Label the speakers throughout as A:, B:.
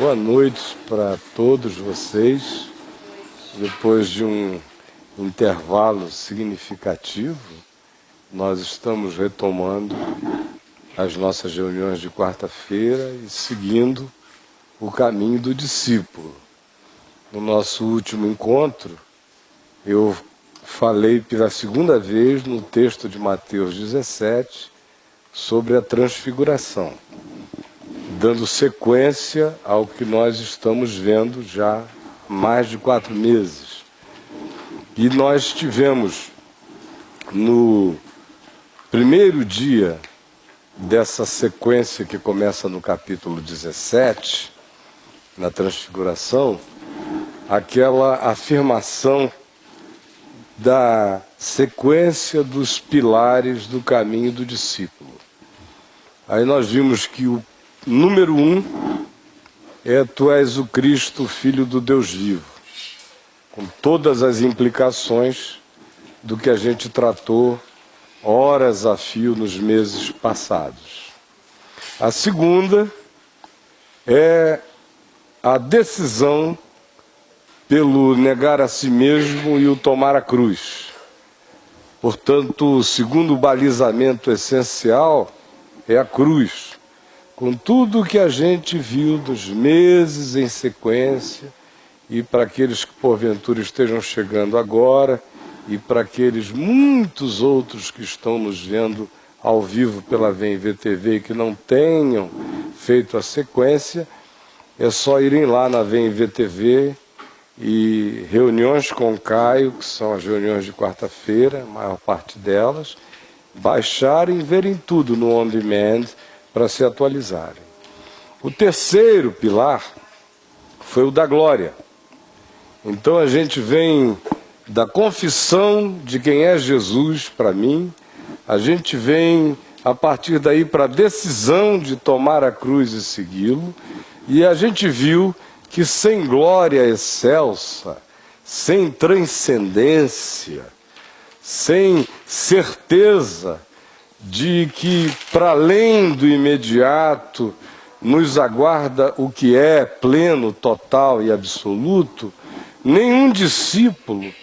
A: Boa noite para todos vocês. Depois de um intervalo significativo, nós estamos retomando as nossas reuniões de quarta-feira e seguindo o caminho do discípulo. No nosso último encontro, eu falei pela segunda vez no texto de Mateus 17 sobre a transfiguração, dando sequência ao que nós estamos vendo já há mais de 4 meses. E nós tivemos no primeiro dia dessa sequência que começa no capítulo 17, na transfiguração, aquela afirmação da sequência dos pilares do caminho do discípulo. Aí nós vimos que o número 1 é: tu és o Cristo, Filho do Deus vivo, com todas as implicações do que a gente tratou horas a fio nos meses passados. A segunda é a decisão pelo negar a si mesmo e o tomar a cruz. Portanto, o segundo balizamento essencial é a cruz, com tudo o que a gente viu dos meses em sequência, e para aqueles que porventura estejam chegando agora, e para aqueles muitos outros que estão nos vendo ao vivo pela VMV-TV e que não tenham feito a sequência, é só irem lá na VMV-TV e reuniões com o Caio, que são as reuniões de quarta-feira, a maior parte delas, baixarem e verem tudo no On Demand para se atualizarem. O terceiro pilar foi o da glória. Então a gente vem da confissão de quem é Jesus para mim, a gente vem a partir daí para a decisão de tomar a cruz e segui-lo, e a gente viu que sem glória excelsa, sem transcendência, sem certeza de que para além do imediato nos aguarda o que é pleno, total e absoluto, nenhum discípulo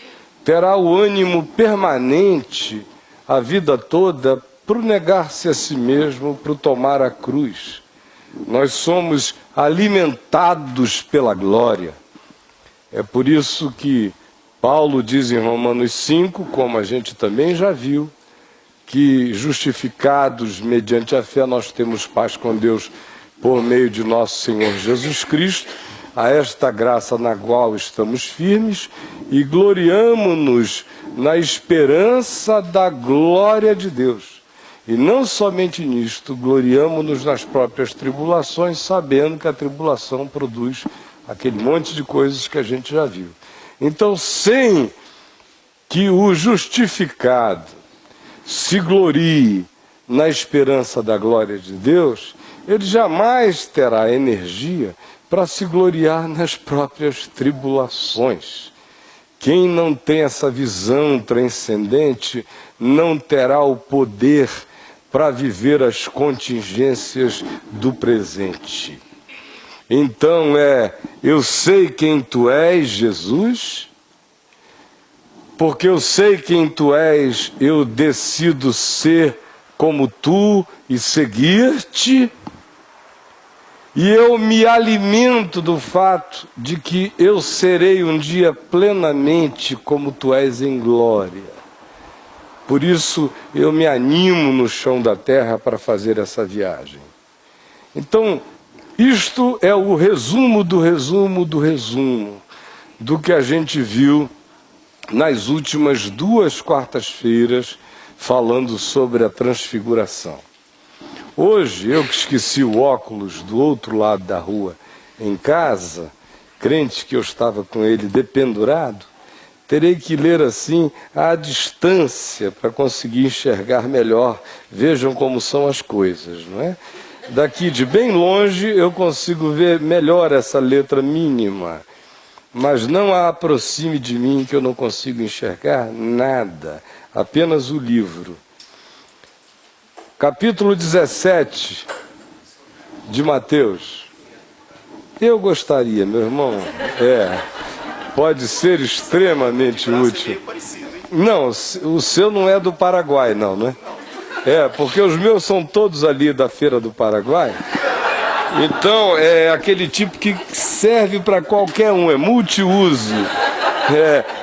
A: terá o ânimo permanente a vida toda para negar-se a si mesmo, para tomar a cruz. Nós somos alimentados pela glória. É por isso que Paulo diz em Romanos 5, como a gente também já viu, que justificados mediante a fé nós temos paz com Deus por meio de nosso Senhor Jesus Cristo, a esta graça na qual estamos firmes e gloriamo-nos na esperança da glória de Deus. E não somente nisto, gloriamo-nos nas próprias tribulações, sabendo que a tribulação produz aquele monte de coisas que a gente já viu. Então, sem que o justificado se glorie na esperança da glória de Deus, ele jamais terá energia para se gloriar nas próprias tribulações. Quem não tem essa visão transcendente não terá o poder para viver as contingências do presente. Então eu sei quem tu és, Jesus, porque eu sei quem tu és, eu decido ser como tu e seguir-te, e eu me alimento do fato de que eu serei um dia plenamente como tu és em glória. Por isso eu me animo no chão da terra para fazer essa viagem. Então, isto é o resumo do resumo do resumo do que a gente viu nas últimas 2 quartas-feiras falando sobre a transfiguração. Hoje, eu que esqueci o óculos do outro lado da rua em casa, crente que eu estava com ele dependurado, terei que ler assim à distância para conseguir enxergar melhor. Vejam como são as coisas, não é? Daqui de bem longe eu consigo ver melhor essa letra mínima, mas não a aproxime de mim que eu não consigo enxergar nada, apenas o livro. Capítulo 17 de Mateus. Eu gostaria, meu irmão. Pode ser extremamente útil. Não, o seu não é do Paraguai, não, né? Porque os meus são todos ali da Feira do Paraguai. Então, é aquele tipo que serve para qualquer um, é multiuso.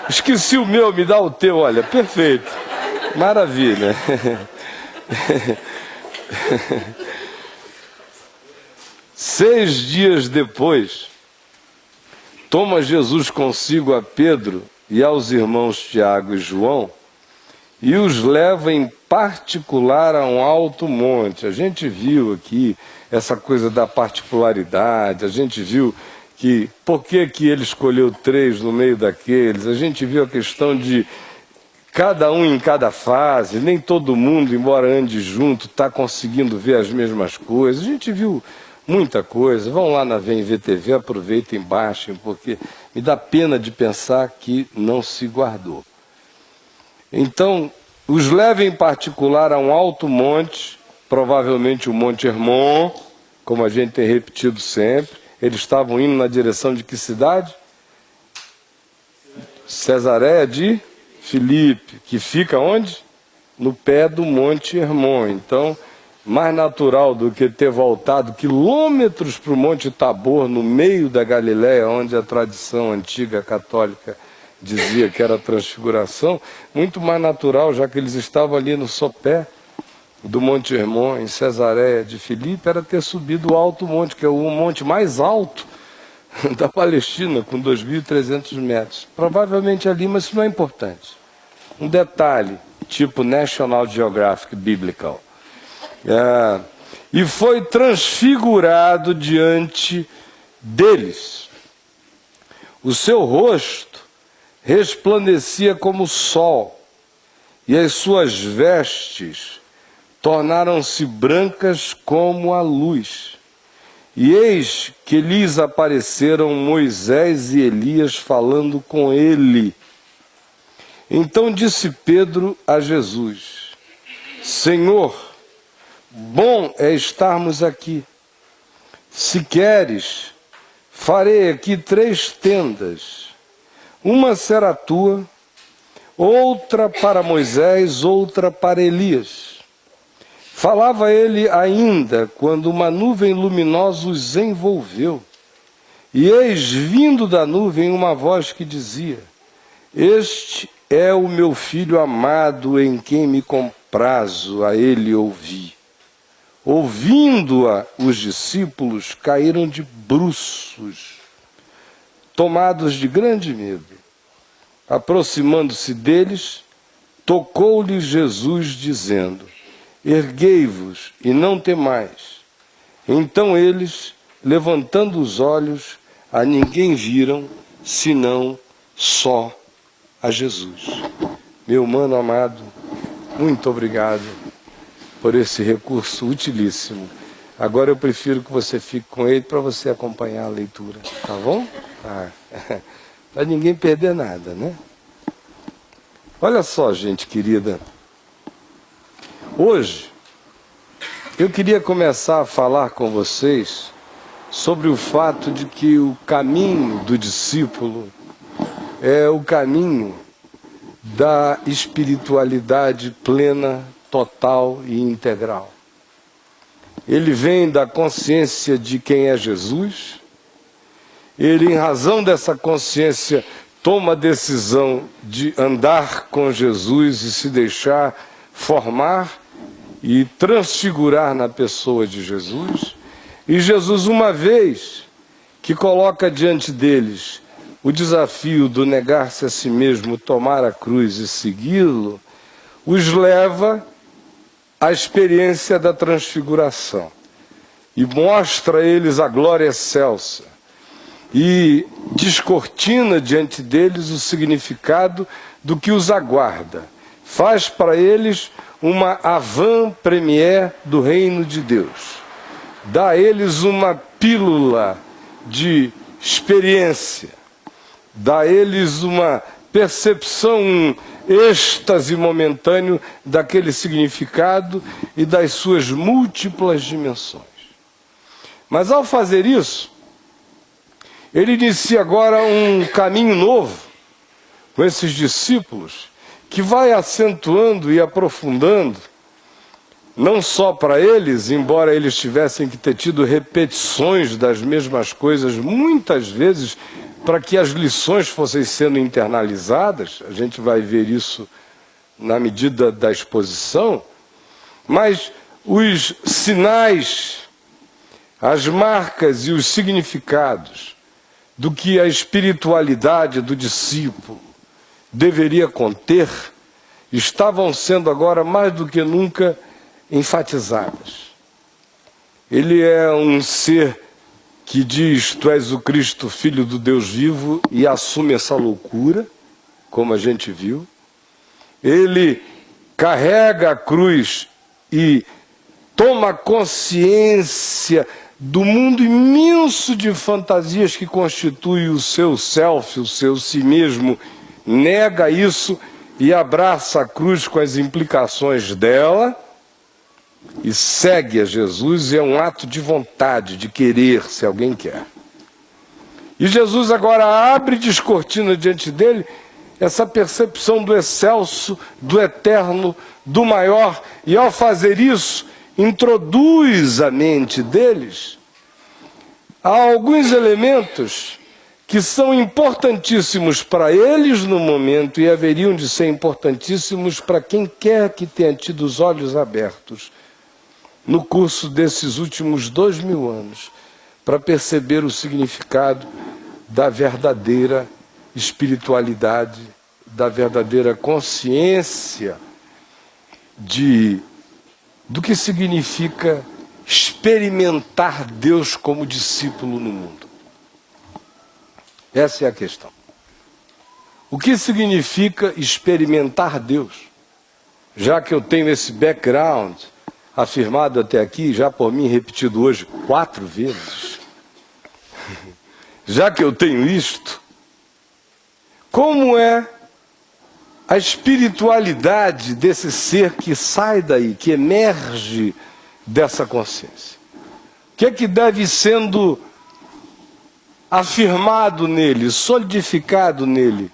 A: Esqueci o meu, me dá o teu, olha, perfeito. Maravilha. 6 dias depois, toma Jesus consigo a Pedro e aos irmãos Tiago e João e os leva em particular a um alto monte. A gente viu aqui essa coisa da particularidade, a gente viu que por que ele escolheu 3 no meio daqueles, a gente viu a questão de cada um em cada fase, nem todo mundo, embora ande junto, está conseguindo ver as mesmas coisas. A gente viu muita coisa. Vão lá na VMVTV, aproveitem, baixem, porque me dá pena de pensar que não se guardou. Então, os leva em particular a um alto monte, provavelmente o Monte Hermon, como a gente tem repetido sempre. Eles estavam indo na direção de que cidade? Cesareia de Filipe, que fica onde? No pé do Monte Hermon. Então, mais natural do que ter voltado quilômetros para o Monte Tabor, no meio da Galileia, onde a tradição antiga católica dizia que era a transfiguração, muito mais natural, já que eles estavam ali no sopé do Monte Hermon, em Cesareia de Filipe, era ter subido o alto monte, que é o monte mais alto da Palestina, com 2.300 metros. Provavelmente ali, mas isso não é importante. Um detalhe, tipo National Geographic Biblical. E foi transfigurado diante deles. O seu rosto resplandecia como o sol, e as suas vestes tornaram-se brancas como a luz. E eis que lhes apareceram Moisés e Elias falando com ele. Então disse Pedro a Jesus: Senhor, bom é estarmos aqui. Se queres, farei aqui 3 tendas. Uma será tua, outra para Moisés, outra para Elias. Falava ele ainda quando uma nuvem luminosa os envolveu. E eis vindo da nuvem uma voz que dizia: Este é o meu filho amado, em quem me comprazo, a ele ouvi. Ouvindo-a, os discípulos caíram de bruços, tomados de grande medo. Aproximando-se deles, tocou-lhes Jesus, dizendo: Erguei-vos e não temais. Então eles, levantando os olhos, a ninguém viram, senão só a Jesus. Meu mano amado, muito obrigado por esse recurso utilíssimo. Agora eu prefiro que você fique com ele para você acompanhar a leitura, tá bom? Para ninguém perder nada, né? Olha só, gente querida. Hoje, eu queria começar a falar com vocês sobre o fato de que o caminho do discípulo é o caminho da espiritualidade plena, total e integral. Ele vem da consciência de quem é Jesus. Ele, em razão dessa consciência, toma a decisão de andar com Jesus e se deixar formar e transfigurar na pessoa de Jesus. E Jesus, uma vez que coloca diante deles o desafio do negar-se a si mesmo, tomar a cruz e segui-lo, os leva à experiência da transfiguração e mostra a eles a glória excelsa e descortina diante deles o significado do que os aguarda. Faz para eles uma avant-première do reino de Deus. Dá a eles uma pílula de experiência. Dá a eles uma percepção, um êxtase momentâneo daquele significado e das suas múltiplas dimensões. Mas ao fazer isso, ele inicia agora um caminho novo com esses discípulos, que vai acentuando e aprofundando, não só para eles, embora eles tivessem que ter tido repetições das mesmas coisas muitas vezes, para que as lições fossem sendo internalizadas, a gente vai ver isso na medida da exposição, mas os sinais, as marcas e os significados do que a espiritualidade do discípulo deveria conter, estavam sendo agora mais do que nunca enfatizadas. Ele é um ser que diz: tu és o Cristo, Filho do Deus vivo, e assume essa loucura, como a gente viu. Ele carrega a cruz e toma consciência do mundo imenso de fantasias que constitui o seu self, o seu si mesmo, nega isso e abraça a cruz com as implicações dela e segue a Jesus. É um ato de vontade, de querer, se alguém quer. E Jesus agora abre e descortina diante dele essa percepção do excelso, do eterno, do maior, e ao fazer isso, introduz à mente deles alguns elementos que são importantíssimos para eles no momento e haveriam de ser importantíssimos para quem quer que tenha tido os olhos abertos no curso desses últimos 2000 anos, para perceber o significado da verdadeira espiritualidade, da verdadeira consciência do que significa experimentar Deus como discípulo no mundo. Essa é a questão. O que significa experimentar Deus? Já que eu tenho esse background afirmado até aqui, já por mim repetido hoje 4 vezes, já que eu tenho isto, como é a espiritualidade desse ser que sai daí, que emerge dessa consciência? O que é que deve sendo afirmado nele, solidificado nele,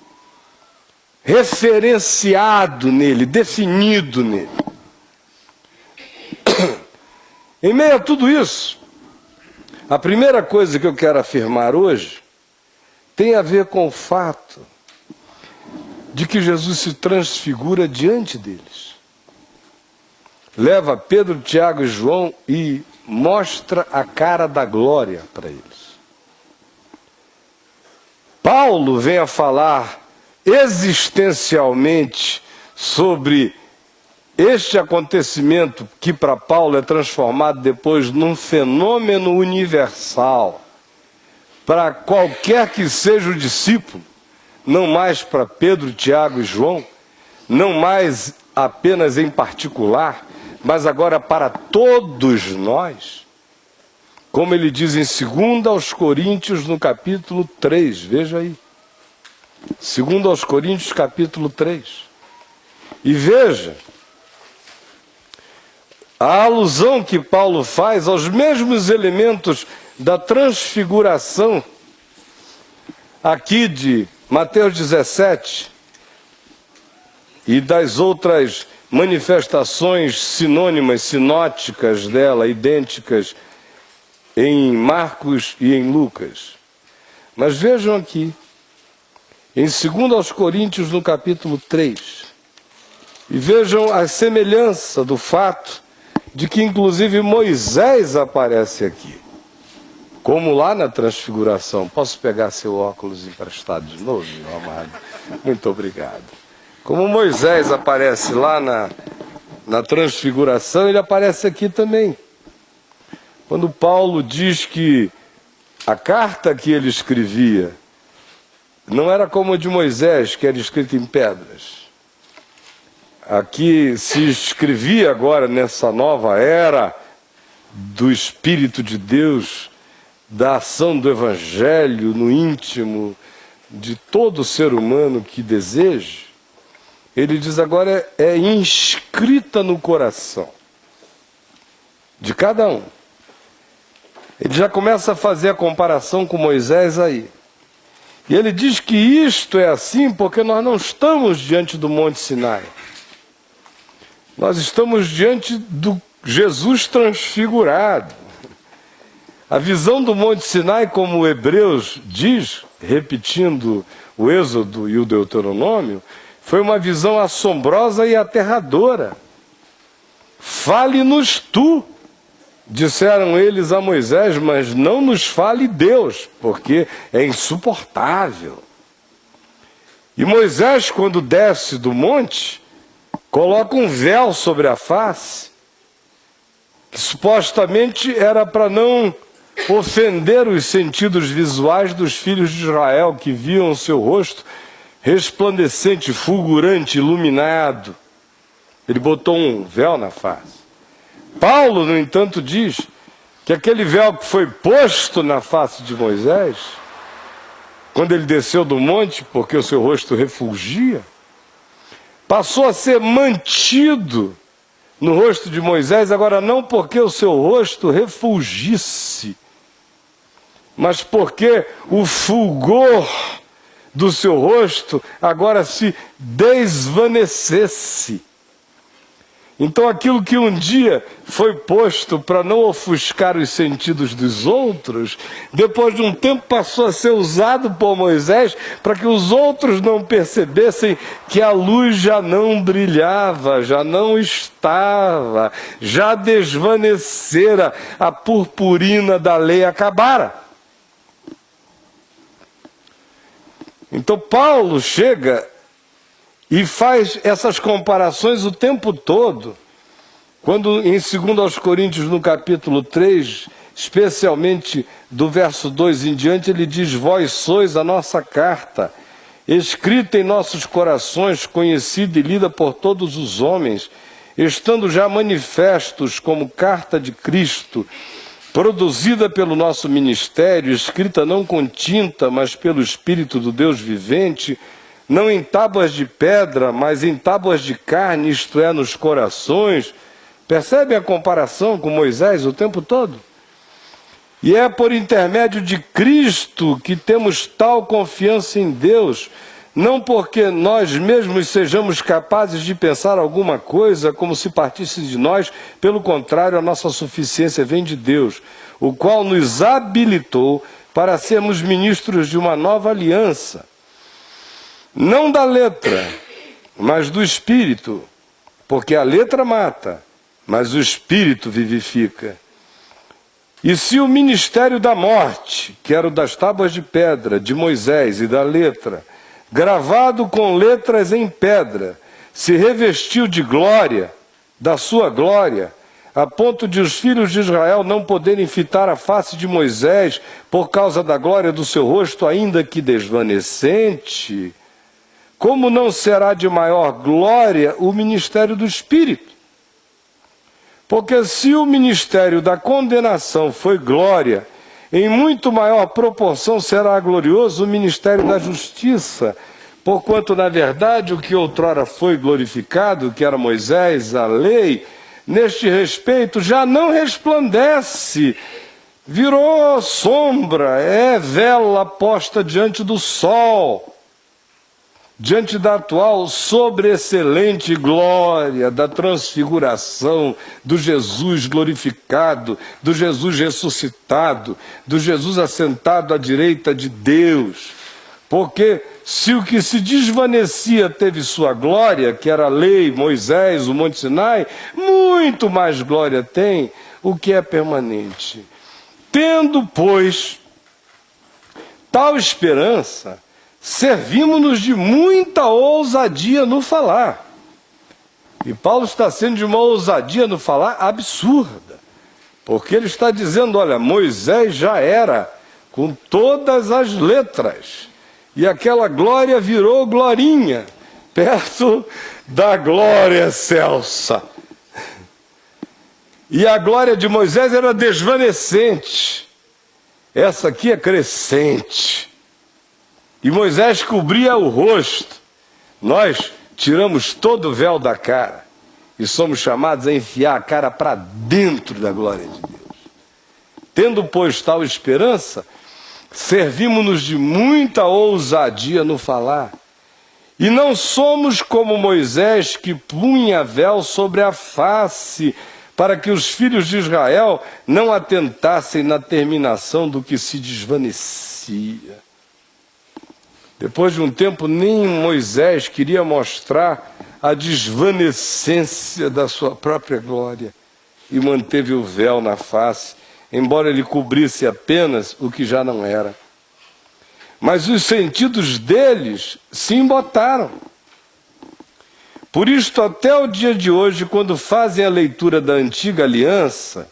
A: referenciado nele, definido nele? Em meio a tudo isso, a primeira coisa que eu quero afirmar hoje tem a ver com o fato de que Jesus se transfigura diante deles. Leva Pedro, Tiago e João e mostra a cara da glória para eles. Paulo vem a falar existencialmente sobre este acontecimento que para Paulo é transformado depois num fenômeno universal para qualquer que seja o discípulo, não mais para Pedro, Tiago e João, não mais apenas em particular, mas agora para todos nós. Como ele diz em 2 aos Coríntios, no capítulo 3, veja aí. 2 aos Coríntios, capítulo 3. E veja a alusão que Paulo faz aos mesmos elementos da transfiguração aqui de Mateus 17 e das outras manifestações sinônimas, sinóticas dela, idênticas em Marcos e em Lucas. Mas vejam aqui, em 2 aos Coríntios, no capítulo 3, e vejam a semelhança do fato de que inclusive Moisés aparece aqui, como lá na transfiguração. Posso pegar seu óculos emprestado de novo, meu amado? Muito obrigado. Como Moisés aparece lá na transfiguração, ele aparece aqui também. Quando Paulo diz que a carta que ele escrevia não era como a de Moisés, que era escrita em pedras. Aqui se escrevia agora, nessa nova era do Espírito de Deus, da ação do Evangelho no íntimo de todo ser humano que deseje. Ele diz agora é inscrita no coração de cada um. Ele já começa a fazer a comparação com Moisés aí. E ele diz que isto é assim porque nós não estamos diante do Monte Sinai. Nós estamos diante do Jesus transfigurado. A visão do Monte Sinai, como o Hebreus diz, repetindo o Êxodo e o Deuteronômio, foi uma visão assombrosa e aterradora. Fale-nos tu, disseram eles a Moisés, mas não nos fale Deus, porque é insuportável. E Moisés, quando desce do monte, coloca um véu sobre a face, que supostamente era para não ofender os sentidos visuais dos filhos de Israel, que viam o seu rosto resplandecente, fulgurante, iluminado. Ele botou um véu na face. Paulo, no entanto, diz que aquele véu que foi posto na face de Moisés, quando ele desceu do monte, porque o seu rosto refulgia, passou a ser mantido no rosto de Moisés, agora não porque o seu rosto refulgisse, mas porque o fulgor do seu rosto agora se desvanecesse. Então aquilo que um dia foi posto para não ofuscar os sentidos dos outros, depois de um tempo passou a ser usado por Moisés para que os outros não percebessem que a luz já não brilhava, já não estava, já desvanecera, a purpurina da lei acabara. Então Paulo chega e faz essas comparações o tempo todo, quando em 2 Coríntios, no capítulo 3, especialmente do verso 2 em diante, ele diz: vós sois a nossa carta, escrita em nossos corações, conhecida e lida por todos os homens, estando já manifestos como carta de Cristo, produzida pelo nosso ministério, escrita não com tinta, mas pelo Espírito do Deus vivente, não em tábuas de pedra, mas em tábuas de carne, isto é, nos corações. Percebem a comparação com Moisés o tempo todo? E é por intermédio de Cristo que temos tal confiança em Deus, não porque nós mesmos sejamos capazes de pensar alguma coisa como se partisse de nós, pelo contrário, a nossa suficiência vem de Deus, o qual nos habilitou para sermos ministros de uma nova aliança. Não da letra, mas do Espírito, porque a letra mata, mas o Espírito vivifica. E se o ministério da morte, que era o das tábuas de pedra, de Moisés e da letra, gravado com letras em pedra, se revestiu de glória, da sua glória, a ponto de os filhos de Israel não poderem fitar a face de Moisés por causa da glória do seu rosto, ainda que desvanecente, como não será de maior glória o ministério do Espírito? Porque se o ministério da condenação foi glória, em muito maior proporção será glorioso o ministério da justiça, porquanto, na verdade, o que outrora foi glorificado, que era Moisés, a lei, neste respeito já não resplandece, virou sombra, é vela posta diante do sol, diante da atual sobreexcelente glória da transfiguração do Jesus glorificado, do Jesus ressuscitado, do Jesus assentado à direita de Deus. Porque se o que se desvanecia teve sua glória, que era a lei, Moisés, o Monte Sinai, muito mais glória tem o que é permanente. Tendo, pois, tal esperança, servimos-nos de muita ousadia no falar. E Paulo está sendo de uma ousadia no falar absurda. Porque ele está dizendo, olha, Moisés já era com todas as letras. E aquela glória virou glorinha, perto da glória excelsa. E a glória de Moisés era desvanecente. Essa aqui é crescente. E Moisés cobria o rosto. Nós tiramos todo o véu da cara e somos chamados a enfiar a cara para dentro da glória de Deus. Tendo, pois, tal esperança, servimos-nos de muita ousadia no falar. E não somos como Moisés, que punha véu sobre a face, para que os filhos de Israel não atentassem na terminação do que se desvanecia. Depois de um tempo, nem Moisés queria mostrar a desvanecência da sua própria glória e manteve o véu na face, embora ele cobrisse apenas o que já não era. Mas os sentidos deles se embotaram. Por isto, até o dia de hoje, quando fazem a leitura da antiga aliança,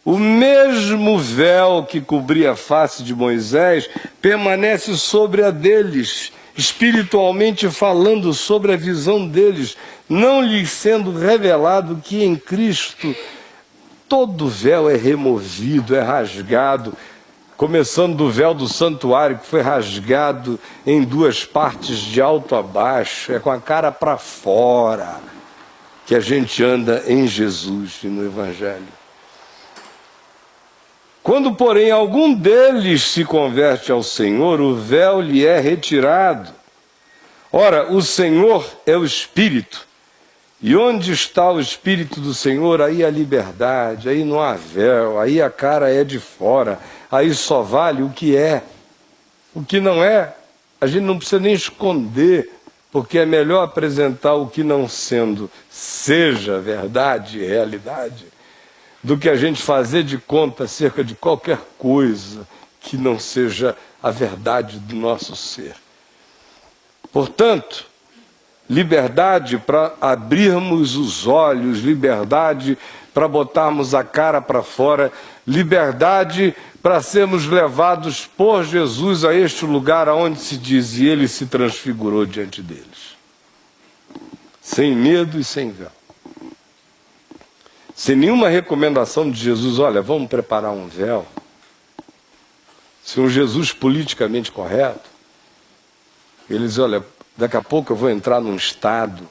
A: o mesmo véu que cobria a face de Moisés permanece sobre a deles, espiritualmente falando sobre a visão deles, não lhes sendo revelado que em Cristo todo véu é removido, é rasgado, começando do véu do santuário, que foi rasgado em duas partes de alto a baixo, é com a cara para fora que a gente anda em Jesus e no Evangelho. Quando, porém, algum deles se converte ao Senhor, o véu lhe é retirado. Ora, o Senhor é o Espírito, e onde está o Espírito do Senhor, aí a liberdade, aí não há véu, aí a cara é de fora, aí só vale o que é. O que não é, a gente não precisa nem esconder, porque é melhor apresentar o que não sendo seja verdade e realidade, do que a gente fazer de conta acerca de qualquer coisa que não seja a verdade do nosso ser. Portanto, liberdade para abrirmos os olhos, liberdade para botarmos a cara para fora, liberdade para sermos levados por Jesus a este lugar onde se diz, e ele se transfigurou diante deles. Sem medo e sem véu. Sem nenhuma recomendação de Jesus, olha, vamos preparar um véu. Se um Jesus politicamente correto, ele diz, olha, daqui a pouco eu vou entrar num estado,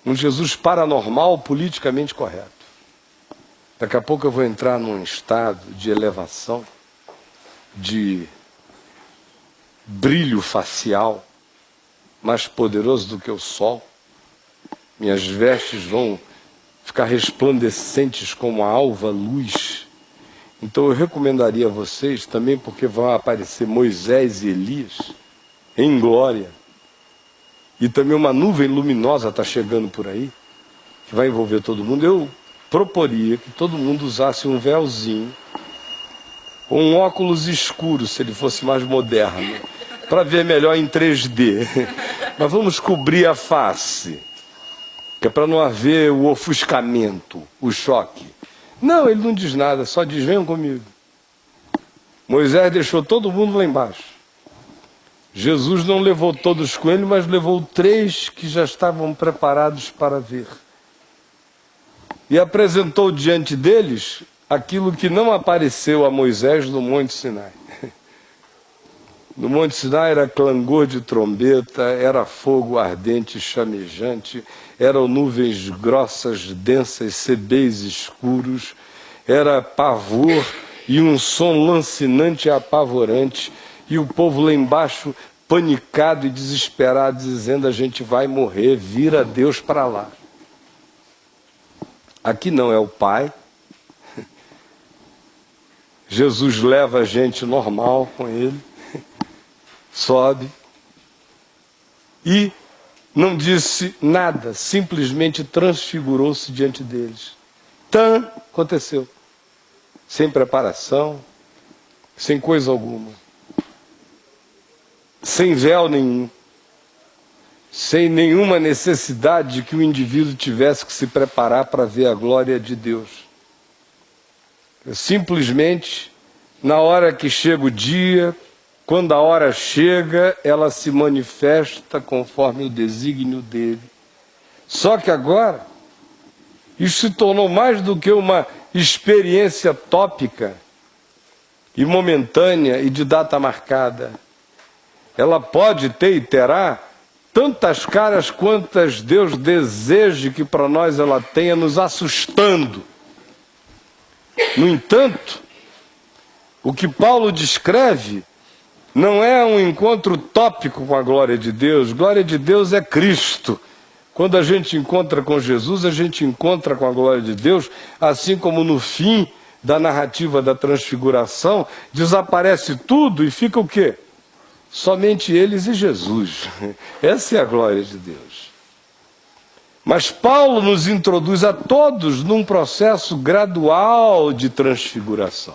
A: um Jesus paranormal politicamente correto. Daqui a pouco eu vou entrar num estado de elevação, de brilho facial, mais poderoso do que o sol. Minhas vestes vão ficar resplandecentes como a alva luz. Então eu recomendaria a vocês também, porque vão aparecer Moisés e Elias em glória. E também uma nuvem luminosa está chegando por aí, que vai envolver todo mundo. Eu proporia que todo mundo usasse um véuzinho, ou um óculos escuro, se ele fosse mais moderno, para ver melhor em 3D. Mas vamos cobrir a face, que é para não haver o ofuscamento, o choque. Não, ele não diz nada, só diz, venham comigo. Moisés deixou todo mundo lá embaixo. Jesus não levou todos com ele, mas levou 3 que já estavam preparados para ver. E apresentou diante deles aquilo que não apareceu a Moisés no Monte Sinai. No Monte Sinai era clangor de trombeta, era fogo ardente e chamejante, eram nuvens grossas, densas, sebéis escuros, era pavor e um som lancinante e apavorante, e o povo lá embaixo panicado e desesperado, dizendo, a gente vai morrer, vira Deus para lá. Aqui não é o Pai. Jesus leva a gente normal com ele, sobe e não disse nada, simplesmente transfigurou-se diante deles. Aconteceu. Sem preparação, sem coisa alguma. Sem véu nenhum. Sem nenhuma necessidade de que o indivíduo tivesse que se preparar para ver a glória de Deus. Simplesmente, na hora que chega o dia, quando a hora chega, ela se manifesta conforme o desígnio dele. Só que agora, isso se tornou mais do que uma experiência tópica e momentânea e de data marcada. Ela pode ter e terá tantas caras quantas Deus deseje que para nós ela tenha, nos assustando, No entanto, o que Paulo descreve não é um encontro utópico com a glória de Deus. Glória de Deus é Cristo. Quando a gente encontra com Jesus, a gente encontra com a glória de Deus, assim como no fim da narrativa da transfiguração, desaparece tudo e fica o quê? Somente eles e Jesus. Essa é a glória de Deus. Mas Paulo nos introduz a todos num processo gradual de transfiguração.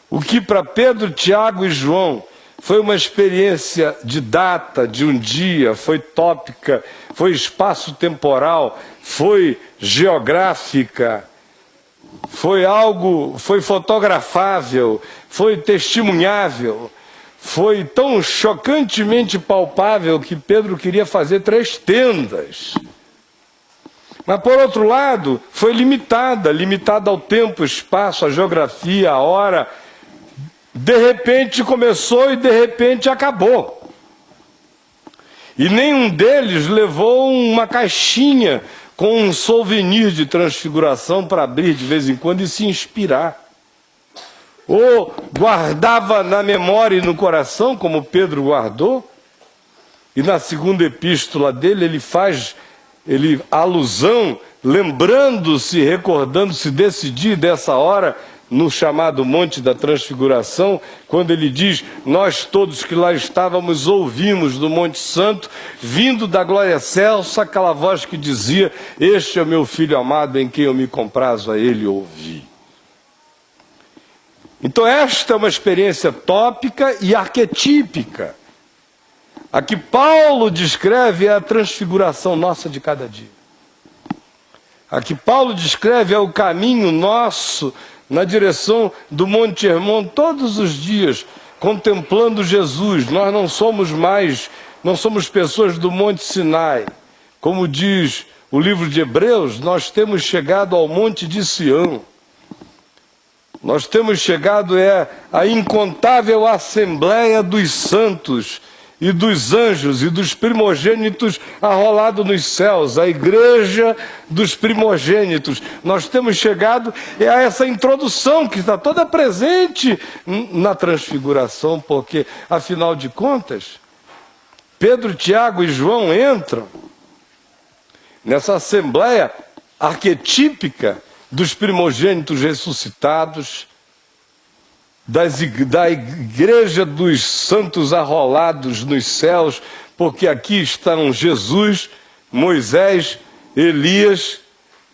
A: O que para Pedro, Tiago e João foi uma experiência de data, de um dia, foi tópica, foi espaço-temporal, foi geográfica, foi fotografável, foi testemunhável, foi tão chocantemente palpável que Pedro queria fazer 3 tendas. Mas, por outro lado, foi limitada ao tempo, espaço, a geografia, a hora. De repente começou e de repente acabou. E nenhum deles levou uma caixinha com um souvenir de transfiguração para abrir de vez em quando e se inspirar. Ou guardava na memória e no coração, como Pedro guardou. E na segunda epístola dele ele faz alusão, lembrando-se, recordando-se desse dia e dessa hora, no chamado Monte da Transfiguração, quando ele diz: nós todos que lá estávamos ouvimos do Monte Santo, vindo da glória excelsa, aquela voz que dizia: este é o meu filho amado, em quem eu me comprazo, a ele ouvi. Então esta é uma experiência tópica e arquetípica. A que Paulo descreve é a transfiguração nossa de cada dia. A que Paulo descreve é o caminho nosso na direção do Monte Hermon todos os dias, contemplando Jesus. Nós não somos pessoas do Monte Sinai. Como diz o livro de Hebreus, nós temos chegado ao Monte de Sião. Nós temos chegado à incontável assembleia dos santos e dos anjos e dos primogênitos arrolado nos céus, a igreja dos primogênitos. Nós temos chegado a essa introdução que está toda presente na transfiguração, porque, afinal de contas, Pedro, Tiago e João entram nessa assembleia arquetípica dos primogênitos ressuscitados, da igreja dos santos arrolados nos céus, porque aqui estão Jesus, Moisés, Elias,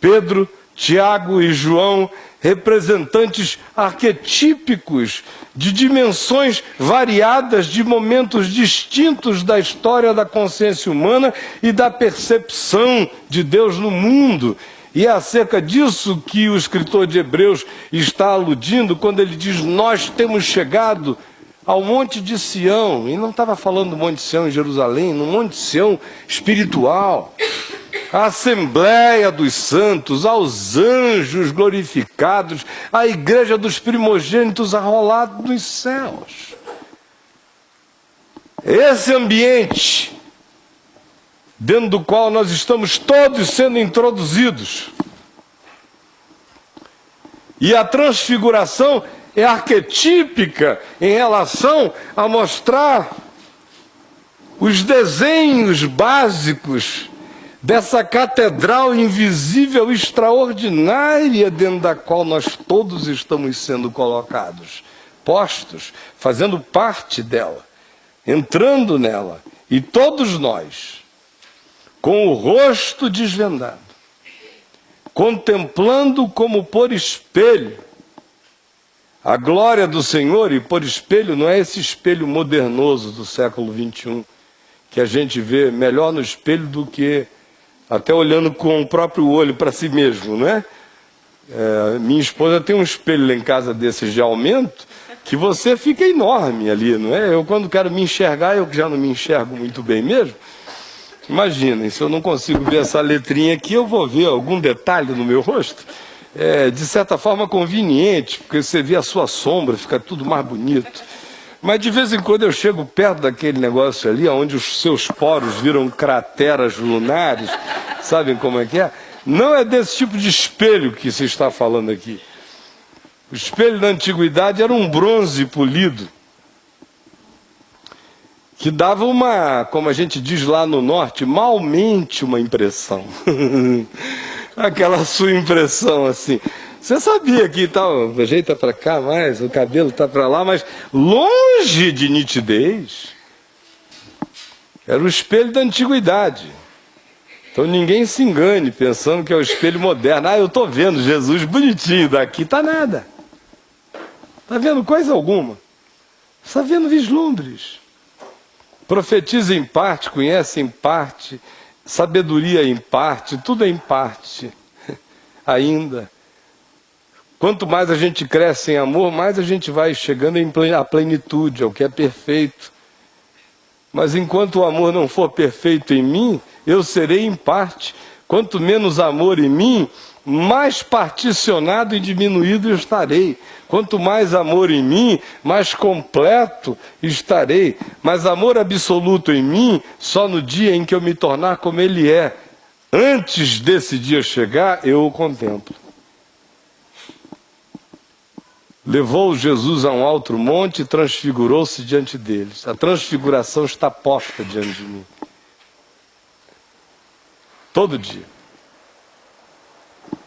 A: Pedro, Tiago e João, representantes arquetípicos de dimensões variadas, de momentos distintos da história da consciência humana e da percepção de Deus no mundo. E é acerca disso que o escritor de Hebreus está aludindo quando ele diz: nós temos chegado ao Monte de Sião. E não estava falando do Monte de Sião em Jerusalém, no Monte de Sião espiritual. A Assembleia dos Santos, aos anjos glorificados, a igreja dos primogênitos arrolados nos céus. Esse ambiente dentro do qual nós estamos todos sendo introduzidos. E a transfiguração é arquetípica em relação a mostrar os desenhos básicos dessa catedral invisível extraordinária dentro da qual nós todos estamos sendo colocados, postos, fazendo parte dela, entrando nela. E todos nós, com o rosto desvendado, contemplando como por espelho a glória do Senhor. E por espelho não é esse espelho modernoso do século XXI, que a gente vê melhor no espelho do que até olhando com o próprio olho para si mesmo, não é? Minha esposa tem um espelho lá em casa desses de aumento, que você fica enorme ali, não é? Eu, quando quero me enxergar, eu já não me enxergo muito bem mesmo. Imaginem, se eu não consigo ver essa letrinha aqui, eu vou ver algum detalhe no meu rosto. É, de certa forma, conveniente, porque você vê a sua sombra, fica tudo mais bonito. Mas de vez em quando eu chego perto daquele negócio ali, onde os seus poros viram crateras lunares, sabem como é que é? Não é desse tipo de espelho que se está falando aqui. O espelho da antiguidade era um bronze polido, que dava uma, como a gente diz lá no norte, malmente uma impressão. Aquela sua impressão assim. Você sabia que tal, o jeito tá para cá mais, o cabelo tá para lá, mas longe de nitidez. Era o espelho da antiguidade. Então ninguém se engane pensando que é o espelho moderno. Ah, eu estou vendo Jesus bonitinho daqui. Tá nada. Está vendo coisa alguma. Está vendo vislumbres. Profetiza em parte, conhece em parte, sabedoria em parte, tudo é em parte ainda. Quanto mais a gente cresce em amor, mais a gente vai chegando à plenitude, ao que é perfeito. Mas enquanto o amor não for perfeito em mim, eu serei em parte. Quanto menos amor em mim, mais particionado e diminuído eu estarei. Quanto mais amor em mim, mais completo estarei. Mas amor absoluto em mim, só no dia em que eu me tornar como Ele é. Antes desse dia chegar, eu o contemplo. Levou Jesus a um alto monte e transfigurou-se diante deles. A transfiguração está posta diante de mim. Todo dia.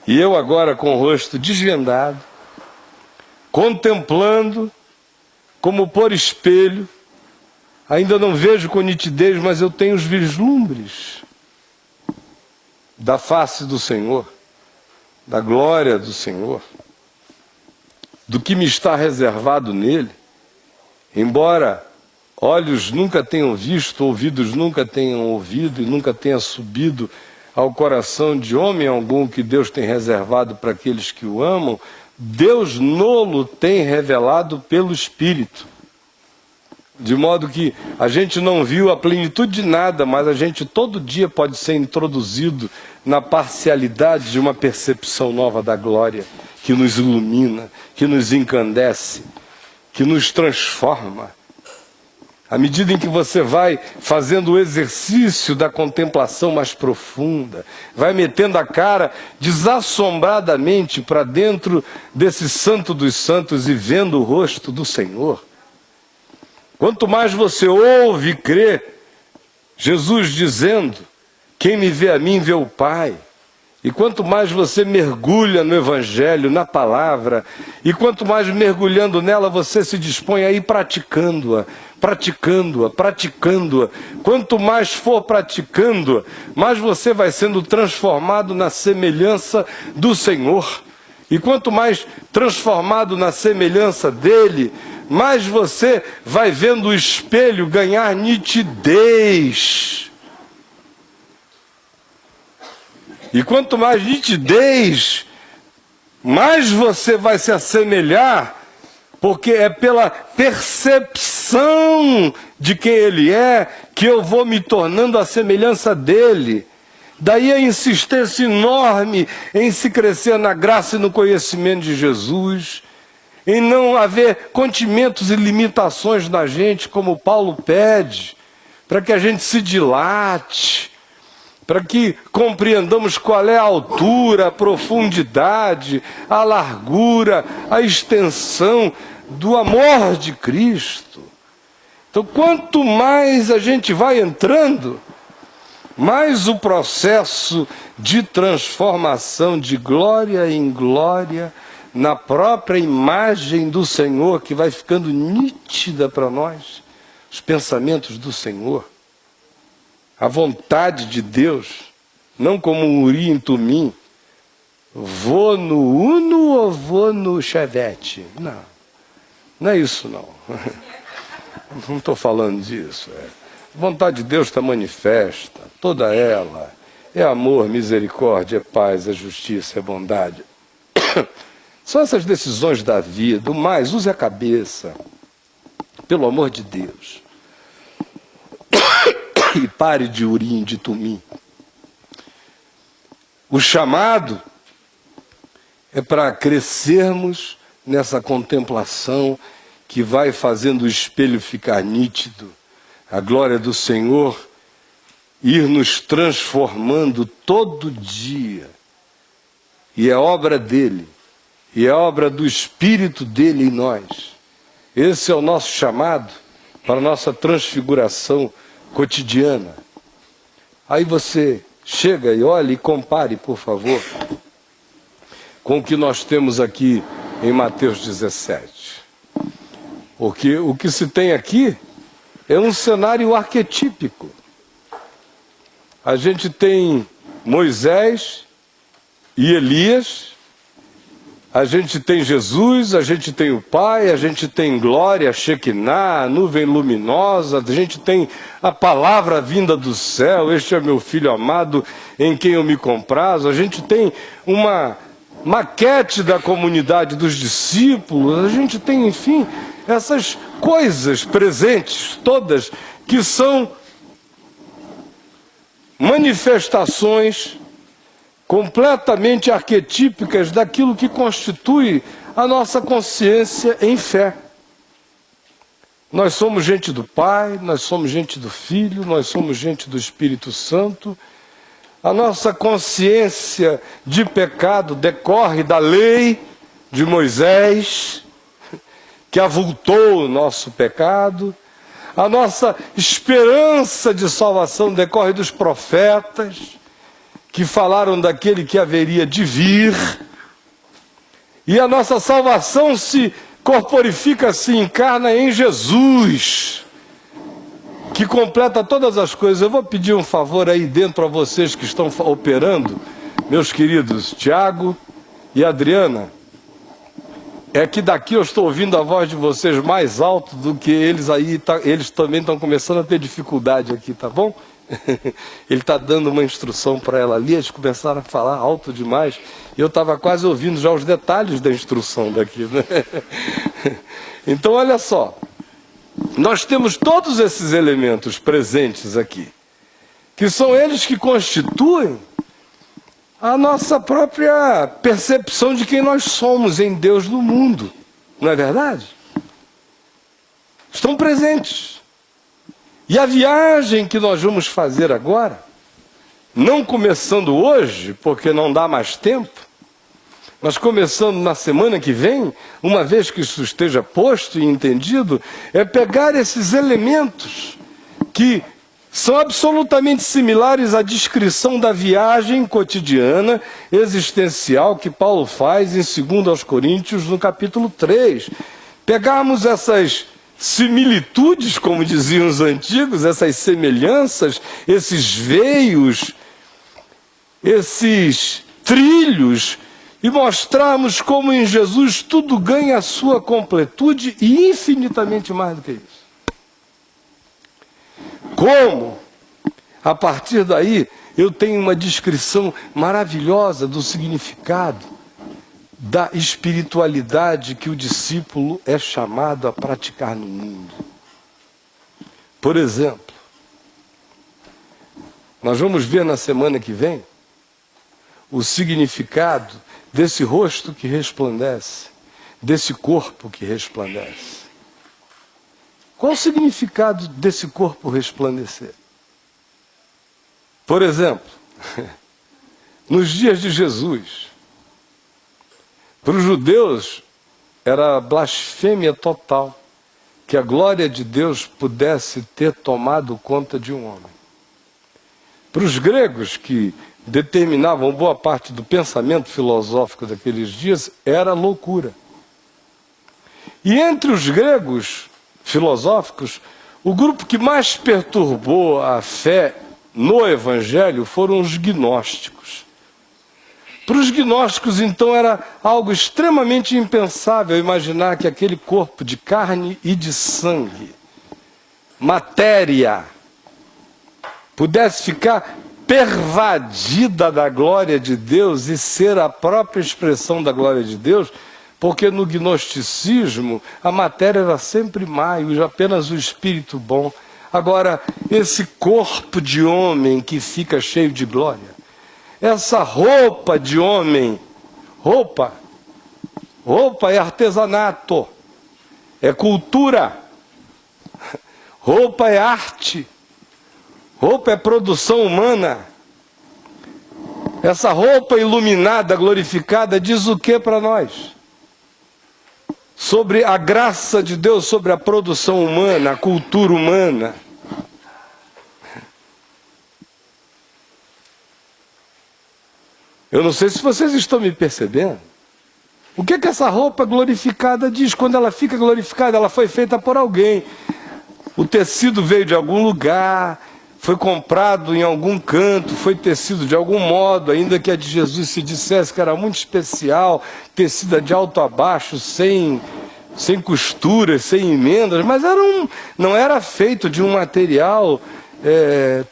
A: E eu agora com o rosto desvendado, contemplando, como por espelho, ainda não vejo com nitidez, mas eu tenho os vislumbres da face do Senhor, da glória do Senhor, do que me está reservado nele. Embora olhos nunca tenham visto, ouvidos nunca tenham ouvido e nunca tenha subido ao coração de homem algum que Deus tem reservado para aqueles que o amam, Deus nolo tem revelado pelo Espírito. De modo que a gente não viu a plenitude de nada, mas a gente todo dia pode ser introduzido na parcialidade de uma percepção nova da glória, que nos ilumina, que nos encandece, que nos transforma. À medida em que você vai fazendo o exercício da contemplação mais profunda, vai metendo a cara desassombradamente para dentro desse santo dos santos e vendo o rosto do Senhor. Quanto mais você ouve e crê, Jesus dizendo, quem me vê a mim vê o Pai. E quanto mais você mergulha no Evangelho, na palavra, e quanto mais mergulhando nela você se dispõe a ir praticando-a, praticando-a, praticando-a. Quanto mais for praticando-a, mais você vai sendo transformado na semelhança do Senhor. E quanto mais transformado na semelhança dele, mais você vai vendo o espelho ganhar nitidez. E quanto mais nitidez, mais você vai se assemelhar, porque é pela percepção de quem Ele é que eu vou me tornando a semelhança dEle. Daí a insistência enorme em se crescer na graça e no conhecimento de Jesus, em não haver contimentos e limitações na gente, como Paulo pede, para que a gente se dilate, para que compreendamos qual é a altura, a profundidade, a largura, a extensão do amor de Cristo. Então, quanto mais a gente vai entrando, mais o processo de transformação de glória em glória, na própria imagem do Senhor, que vai ficando nítida para nós, os pensamentos do Senhor, a vontade de Deus, não como um Uri em Tumim, vou no Uno ou vou no Chevette? Não, não é isso não. Não estou falando disso. A vontade de Deus está manifesta, toda ela. É amor, misericórdia, é paz, é justiça, é bondade. São essas decisões da vida. O mais, use a cabeça, pelo amor de Deus. E pare de Urim, de Tumim. O chamado é para crescermos nessa contemplação que vai fazendo o espelho ficar nítido, a glória do Senhor ir nos transformando todo dia, e é obra dele, e é obra do Espírito dele em nós. Esse é o nosso chamado para a nossa transfiguração cotidiana. Aí você chega e olha e compare, por favor, com o que nós temos aqui em Mateus 17. Porque o que se tem aqui é um cenário arquetípico. A gente tem Moisés e Elias, a gente tem Jesus, a gente tem o Pai, a gente tem glória, Shekinah, nuvem luminosa, a gente tem a palavra vinda do céu, este é meu filho amado em quem eu me comprazo, a gente tem uma maquete da comunidade dos discípulos, a gente tem, enfim, essas coisas presentes todas que são manifestações completamente arquetípicas daquilo que constitui a nossa consciência em fé. Nós somos gente do Pai, nós somos gente do Filho, nós somos gente do Espírito Santo. A nossa consciência de pecado decorre da lei de Moisés, que avultou o nosso pecado. A nossa esperança de salvação decorre dos profetas, que falaram daquele que haveria de vir, e a nossa salvação se corporifica, se encarna em Jesus, que completa todas as coisas. Eu vou pedir um favor aí dentro a vocês que estão operando, meus queridos Tiago e Adriana, é que daqui eu estou ouvindo a voz de vocês mais alto do que eles aí, eles também estão começando a ter dificuldade aqui, tá bom? Ele está dando uma instrução para ela ali, eles começaram a falar alto demais, e eu estava quase ouvindo já os detalhes da instrução daqui, né? Então olha só, nós temos todos esses elementos presentes aqui, que são eles que constituem a nossa própria percepção de quem nós somos em Deus no mundo, não é verdade? Estão presentes. E a viagem que nós vamos fazer agora, não começando hoje, porque não dá mais tempo, mas começando na semana que vem, uma vez que isso esteja posto e entendido, é pegar esses elementos que são absolutamente similares à descrição da viagem cotidiana, existencial, que Paulo faz em 2 Coríntios, no capítulo 3. Pegarmos essas similitudes, como diziam os antigos, essas semelhanças, esses veios, esses trilhos, e mostrarmos como em Jesus tudo ganha a sua completude e infinitamente mais do que isso. Como, a partir daí, eu tenho uma descrição maravilhosa do significado da espiritualidade que o discípulo é chamado a praticar no mundo. Por exemplo, nós vamos ver na semana que vem o significado desse rosto que resplandece, desse corpo que resplandece. Qual o significado desse corpo resplandecer? Por exemplo, nos dias de Jesus, para os judeus era blasfêmia total que a glória de Deus pudesse ter tomado conta de um homem. Para os gregos, que determinavam boa parte do pensamento filosófico daqueles dias, era loucura. E entre os gregos filosóficos, o grupo que mais perturbou a fé no Evangelho foram os gnósticos. Para os gnósticos, então, era algo extremamente impensável imaginar que aquele corpo de carne e de sangue, matéria, pudesse ficar pervadida da glória de Deus e ser a própria expressão da glória de Deus, porque no gnosticismo a matéria era sempre má e apenas o espírito bom. Agora, esse corpo de homem que fica cheio de glória, essa roupa de homem, roupa é artesanato, é cultura, roupa é arte, roupa é produção humana. Essa roupa iluminada, glorificada, diz o que para nós? Sobre a graça de Deus, sobre a produção humana, a cultura humana. Eu não sei se vocês estão me percebendo. O que essa roupa glorificada diz? Quando ela fica glorificada, ela foi feita por alguém. O tecido veio de algum lugar, foi comprado em algum canto, foi tecido de algum modo, ainda que a de Jesus se dissesse que era muito especial, tecida de alto a baixo, sem costuras, sem emendas, mas não era feito de um material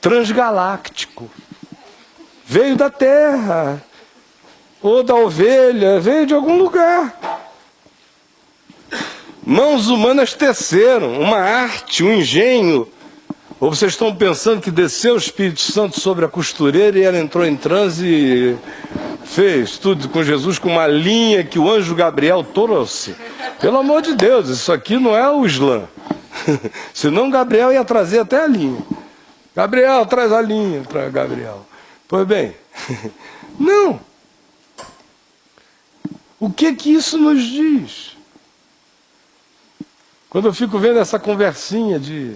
A: transgaláctico. Veio da terra, ou da ovelha, veio de algum lugar. Mãos humanas teceram, uma arte, um engenho. Ou vocês estão pensando que desceu o Espírito Santo sobre a costureira e ela entrou em transe e fez tudo com Jesus com uma linha que o anjo Gabriel trouxe? Pelo amor de Deus, isso aqui não é o Islã. Senão Gabriel ia trazer até a linha. Gabriel, traz a linha para Gabriel. Pois bem, não. O que isso nos diz? Quando eu fico vendo essa conversinha de...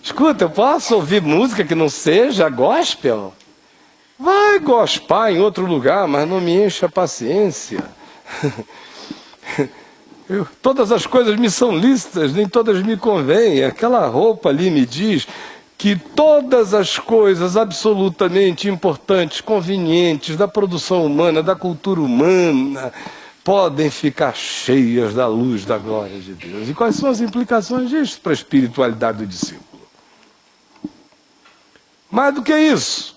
A: Escuta, eu posso ouvir música que não seja gospel? Vai gospar em outro lugar, mas não me encha a paciência. Todas as coisas me são lícitas, nem todas me convêm. Aquela roupa ali me diz que todas as coisas absolutamente importantes, convenientes da produção humana, da cultura humana, podem ficar cheias da luz da glória de Deus. E quais são as implicações disso para a espiritualidade do discípulo? Mais do que isso,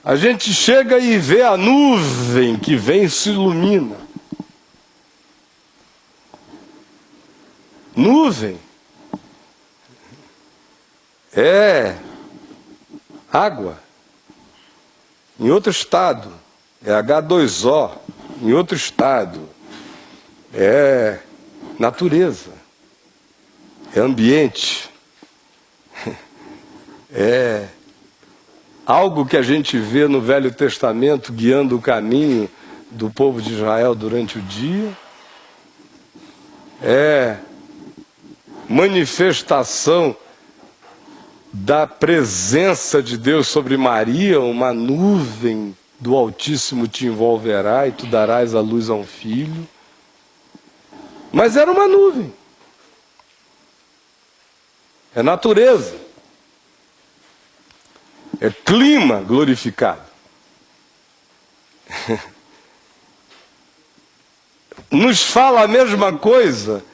A: a gente chega e vê a nuvem que vem e se ilumina. Nuvem é água, em outro estado, é H2O, em outro estado, é natureza, é ambiente, é algo que a gente vê no Velho Testamento guiando o caminho do povo de Israel durante o dia, é manifestação da presença de Deus sobre Maria, uma nuvem do Altíssimo te envolverá e tu darás a luz a um filho. Mas era uma nuvem. É natureza. É clima glorificado. Nos fala a mesma coisa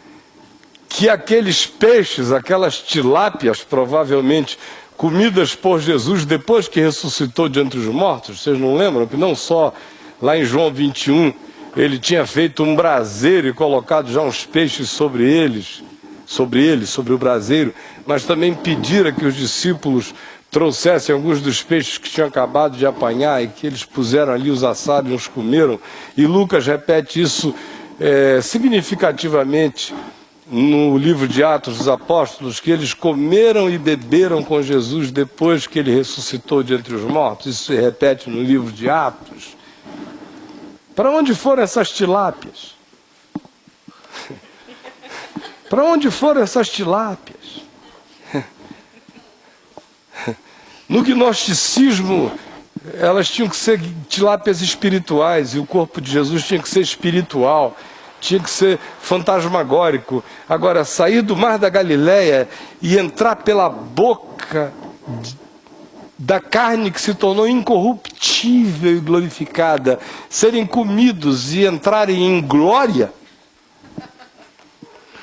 A: que aqueles peixes, aquelas tilápias, provavelmente comidas por Jesus depois que ressuscitou de entre os mortos. Vocês não lembram que não só lá em João 21 ele tinha feito um braseiro e colocado já uns peixes sobre o braseiro, mas também pedira que os discípulos trouxessem alguns dos peixes que tinham acabado de apanhar e que eles puseram ali, os assaram e os comeram. E Lucas repete isso significativamente no livro de Atos dos Apóstolos, que eles comeram e beberam com Jesus depois que ele ressuscitou de entre os mortos. Isso se repete no livro de Atos. Para onde foram essas tilápias? Para onde foram essas tilápias? No gnosticismo, elas tinham que ser tilápias espirituais, e o corpo de Jesus tinha que ser espiritual, tinha que ser fantasmagórico. Agora, sair do mar da Galileia e entrar pela boca da carne que se tornou incorruptível e glorificada, serem comidos e entrarem em glória,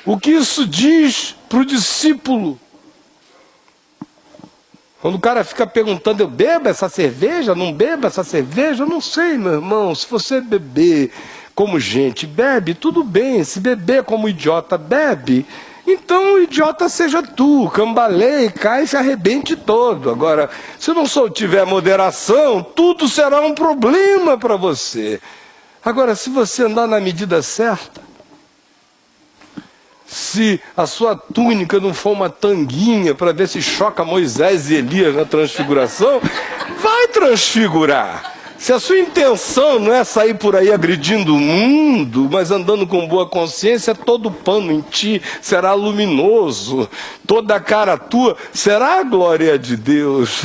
A: o que isso diz para o discípulo? Quando o cara fica perguntando, eu bebo essa cerveja, não bebo essa cerveja? Eu não sei, meu irmão. Se você beber como gente bebe, tudo bem. Se beber como idiota bebe, então o idiota seja tu, cambaleie, cai e se arrebente todo. Agora, se não só tiver moderação, tudo será um problema para você. Agora, se você andar na medida certa, se a sua túnica não for uma tanguinha para ver se choca Moisés e Elias na transfiguração, vai transfigurar. Se a sua intenção não é sair por aí agredindo o mundo, mas andando com boa consciência, todo pano em ti será luminoso, toda a cara tua será a glória de Deus.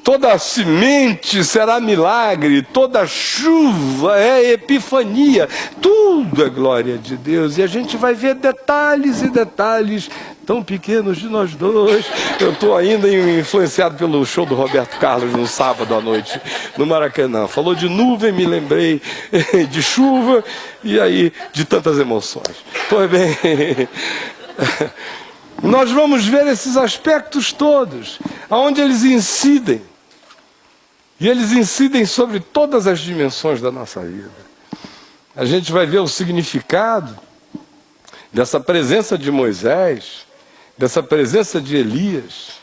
A: Toda semente será milagre, toda chuva é epifania, tudo é glória de Deus. E a gente vai ver detalhes e detalhes tão pequenos de nós dois. Eu estou ainda influenciado pelo show do Roberto Carlos no sábado à noite, no Maracanã. Falou de nuvem, me lembrei de chuva e aí de tantas emoções. Pois bem, nós vamos ver esses aspectos todos, aonde eles incidem. E eles incidem sobre todas as dimensões da nossa vida. A gente vai ver o significado dessa presença de Moisés, dessa presença de Elias,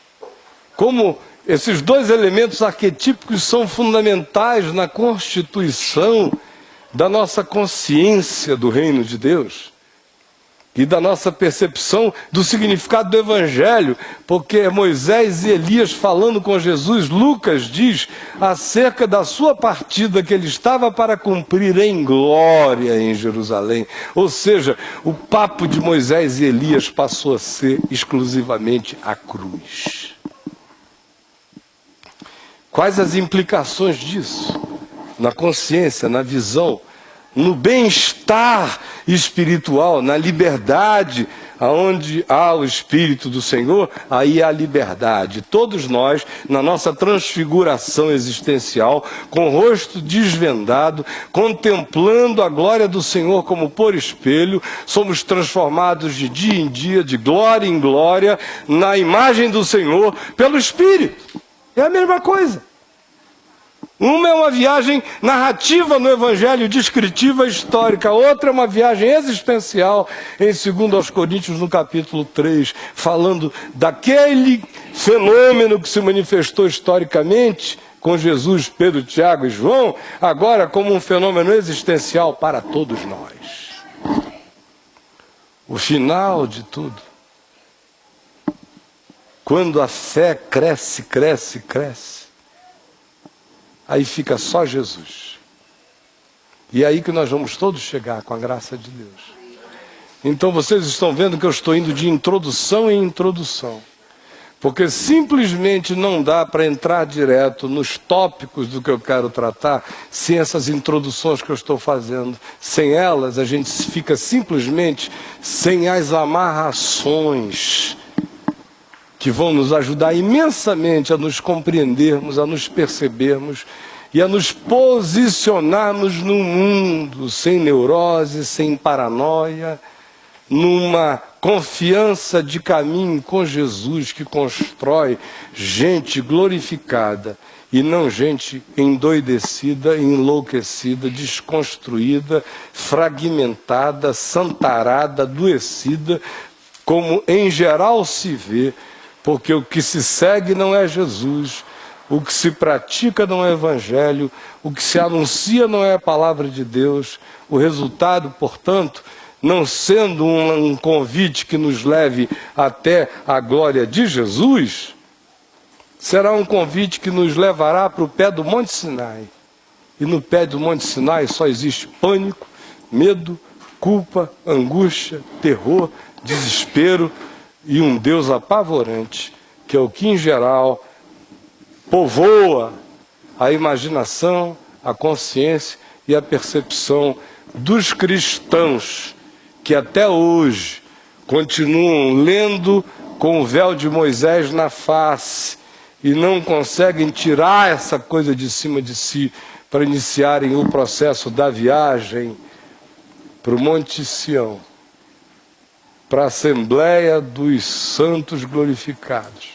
A: como esses dois elementos arquetípicos são fundamentais na constituição da nossa consciência do reino de Deus e da nossa percepção do significado do Evangelho, porque é Moisés e Elias falando com Jesus. Lucas diz acerca da sua partida que ele estava para cumprir em glória em Jerusalém. Ou seja, o papo de Moisés e Elias passou a ser exclusivamente a cruz. Quais as implicações disso? Na consciência, na visão, no bem-estar espiritual, na liberdade, aonde há o Espírito do Senhor, aí há liberdade. Todos nós, na nossa transfiguração existencial, com o rosto desvendado, contemplando a glória do Senhor como por espelho, somos transformados de dia em dia, de glória em glória, na imagem do Senhor, pelo Espírito. É a mesma coisa. Uma é uma viagem narrativa no Evangelho, descritiva, histórica. A outra é uma viagem existencial, em 2 Coríntios, no capítulo 3, falando daquele fenômeno que se manifestou historicamente com Jesus, Pedro, Tiago e João, agora como um fenômeno existencial para todos nós. O final de tudo, quando a fé cresce, cresce, cresce, aí fica só Jesus. E é aí que nós vamos todos chegar, com a graça de Deus. Então vocês estão vendo que eu estou indo de introdução em introdução. Porque simplesmente não dá para entrar direto nos tópicos do que eu quero tratar, sem essas introduções que eu estou fazendo. Sem elas, a gente fica simplesmente sem as amarrações que vão nos ajudar imensamente a nos compreendermos, a nos percebermos e a nos posicionarmos no mundo sem neurose, sem paranoia, numa confiança de caminho com Jesus que constrói gente glorificada e não gente endoidecida, enlouquecida, desconstruída, fragmentada, santarada, adoecida, como em geral se vê. Porque o que se segue não é Jesus, o que se pratica não é Evangelho, o que se anuncia não é a palavra de Deus. O resultado, portanto, não sendo um convite que nos leve até a glória de Jesus, será um convite que nos levará para o pé do Monte Sinai. E no pé do Monte Sinai só existe pânico, medo, culpa, angústia, terror, desespero, e um Deus apavorante, que é o que em geral povoa a imaginação, a consciência e a percepção dos cristãos, que até hoje continuam lendo com o véu de Moisés na face e não conseguem tirar essa coisa de cima de si para iniciarem o processo da viagem para o Monte Sião, para a Assembleia dos Santos Glorificados,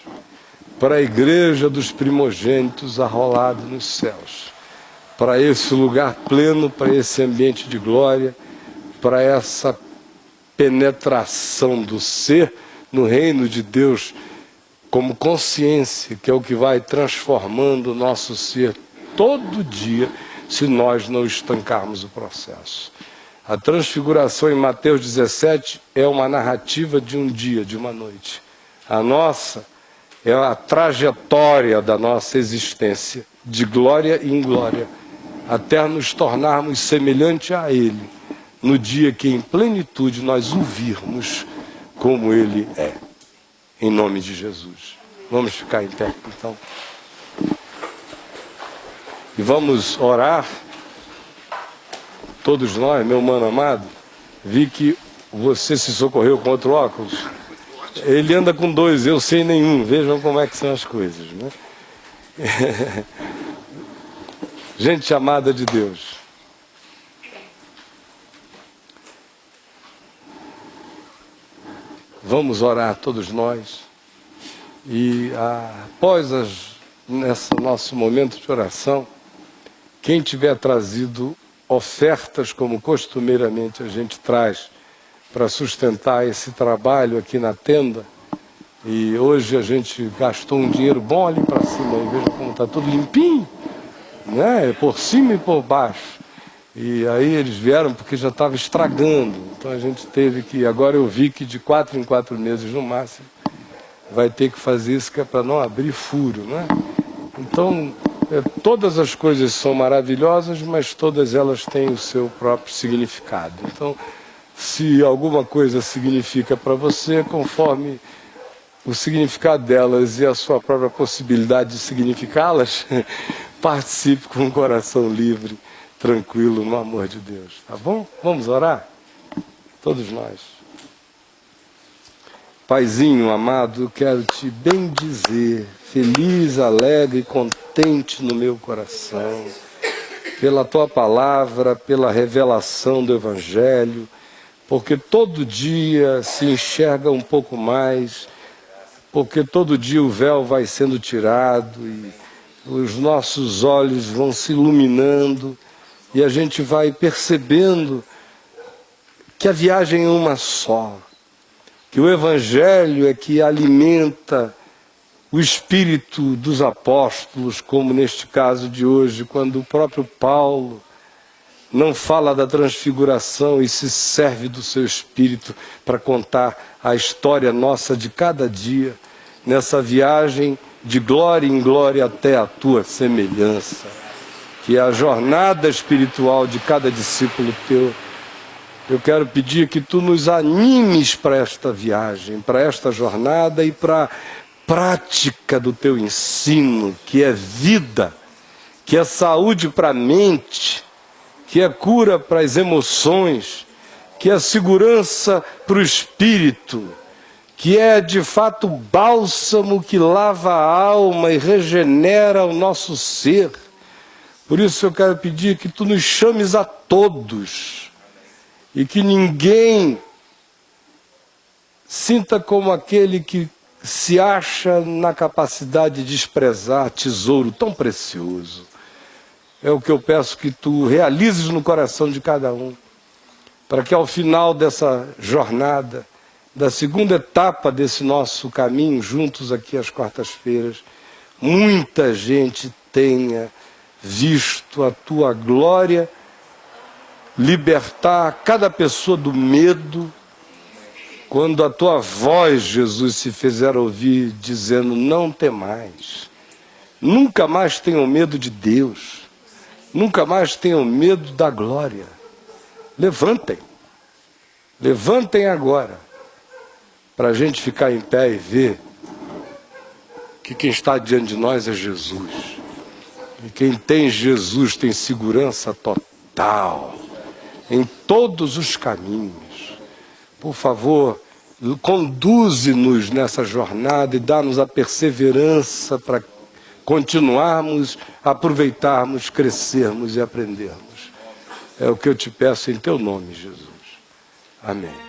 A: para a Igreja dos Primogênitos arrolada nos céus, para esse lugar pleno, para esse ambiente de glória, para essa penetração do ser no reino de Deus como consciência, que é o que vai transformando o nosso ser todo dia, se nós não estancarmos o processo. A transfiguração em Mateus 17 é uma narrativa de um dia, de uma noite. A nossa é a trajetória da nossa existência, de glória em glória, até nos tornarmos semelhante a Ele, no dia que em plenitude nós o virmos como Ele é. Em nome de Jesus. Vamos ficar em pé, então. E vamos orar. Todos nós, meu mano amado, vi que você se socorreu com outro óculos. Ele anda com dois, eu sem nenhum. Vejam como é que são as coisas, né? Gente amada de Deus. Vamos orar todos nós. E após nesse nosso momento de oração, quem tiver trazido ofertas, como costumeiramente a gente traz, para sustentar esse trabalho aqui na tenda, e hoje a gente gastou um dinheiro bom ali para cima, e veja como está tudo limpinho, né? Por cima e por baixo. E aí eles vieram porque já estava estragando, então a gente teve que, agora eu vi que de 4 em 4 meses no máximo, vai ter que fazer isso, que é para não abrir furo, né? Então, todas as coisas são maravilhosas, mas todas elas têm o seu próprio significado. Então, se alguma coisa significa para você, conforme o significado delas e a sua própria possibilidade de significá-las, participe com um coração livre, tranquilo, no amor de Deus. Tá bom? Vamos orar? Todos nós. Paizinho amado, eu quero te bendizer, feliz, alegre e contente no meu coração, pela tua palavra, pela revelação do Evangelho, porque todo dia se enxerga um pouco mais, porque todo dia o véu vai sendo tirado e os nossos olhos vão se iluminando e a gente vai percebendo que a viagem é uma só. Que o Evangelho é que alimenta o espírito dos apóstolos, como neste caso de hoje, quando o próprio Paulo não fala da transfiguração e se serve do seu espírito para contar a história nossa de cada dia, nessa viagem de glória em glória até a tua semelhança, que é a jornada espiritual de cada discípulo teu. Eu quero pedir que tu nos animes para esta viagem, para esta jornada e para a prática do teu ensino, que é vida, que é saúde para a mente, que é cura para as emoções, que é segurança para o espírito, que é de fato bálsamo que lava a alma e regenera o nosso ser. Por isso eu quero pedir que tu nos chames a todos, e que ninguém sinta como aquele que se acha na capacidade de desprezar tesouro tão precioso. É o que eu peço que tu realizes no coração de cada um, para que ao final dessa jornada, da segunda etapa desse nosso caminho, juntos aqui às quartas-feiras, muita gente tenha visto a tua glória libertar cada pessoa do medo, quando a tua voz, Jesus, se fizer ouvir, dizendo: não temais, nunca mais tenham medo de Deus, nunca mais tenham medo da glória. Levantem agora, para a gente ficar em pé e ver que quem está diante de nós é Jesus, e quem tem Jesus tem segurança total em todos os caminhos. Por favor, conduze-nos nessa jornada e dá-nos a perseverança para continuarmos, aproveitarmos, crescermos e aprendermos. É o que eu te peço em teu nome, Jesus. Amém.